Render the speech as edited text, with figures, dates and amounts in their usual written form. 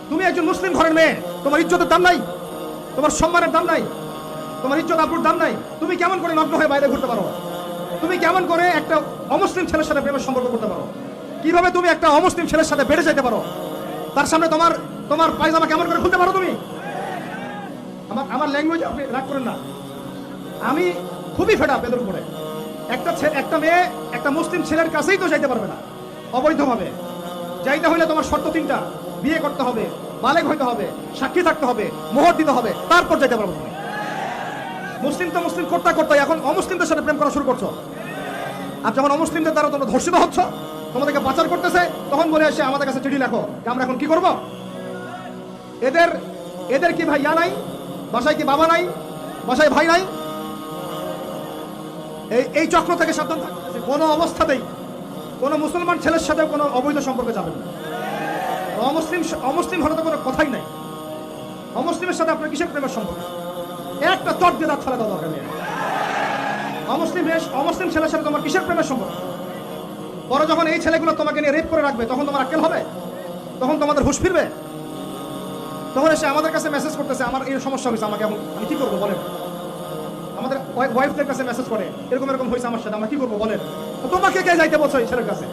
তুমি একজন মুসলিম ঘরের মেয়ে, তোমার ইজ্জতের দাম নাই, তোমার সম্মানের দাম নাই, তোমার ইজ্জত আবরুর দাম নাই। তুমি কেমন করে নগ্ন হয়ে বাইরে ঘুরতে পারো? তুমি কেমন করে একটা অমুসলিম ছেলের সাথে প্রেমের সম্পর্ক করতে পারো? কিভাবে তুমি একটা অমুসলিম ছেলের সাথে বেড়ে যেতে পারো? তার সামনে তোমার তোমার পায়জামা কেমন করে খুলতে পারো তুমি? আমার ল্যাঙ্গুয়েজ আপনি রাগ করেন না, আমি খুবই ফেড আপ এদের উপরে। একটা মেয়ে একটা মুসলিম ছেলের কাছেই তো যাইতে পারবে না অবৈধভাবে। যাইতে হলে তোমার শর্ত তিনটা: বিয়ে করতে হবে, বালেগ হইতে হবে, সাক্ষী থাকতে হবে, মোহর দিতে হবে, তারপর যাইতে পারবো তুমি। মুসলিম তো মুসলিম করতে করতে এখন অমুসলিমদের সাথে প্রেম করা শুরু করছো। আর যখন অমুসলিমদের দ্বারা তোমরা ধর্ষিত হচ্ছ, তোমাদেরকে পাচার করতেছে, তখন বলে আসে আমাদের কাছে চিঠি লেখো যে আমরা এখন কি করব। এদের কি ভাই নাই? বাসায় কি বাবা নাই? বাসায় ভাই নাই? এই চক্র থেকে সাবধান থাকতে, কোনো অবস্থাতেই কোনো মুসলমান ছেলের সাথে কোনো অবৈধ সম্পর্কে যাবেন না। অমুসলিম হলে তো কোনো কথাই নাই। অমুসলিমের সাথে আপনার কিসের প্রেমের সম্পর্ক? একটা চট দিয়ে দাঁত ফেলা দেওয়া দরকার নেই। অমুসলিম ছেলের সাথে তোমার কিসের প্রেমের সম্পর্ক? পরে যখন এই ছেলেগুলো তোমাকে নিয়ে রেপ করে রাখবে, তখন তোমার আক্কেল হবে? তখন তোমাদের হুঁশ ফিরবে? তখন এসে আমাদের কাছে মেসেজ করতেছে, আমার এই সমস্যা হয়েছে, আমাকে আমি কি করবো বলেন? আমাদের ওয়াইফদের কাছে মেসেজ করে, এরকম এরকম হয়েছে আমার সাথে, আমরা কি করবো বলেন? তোমাকে কে যাইতে বলছো এই ছেলের কাছে?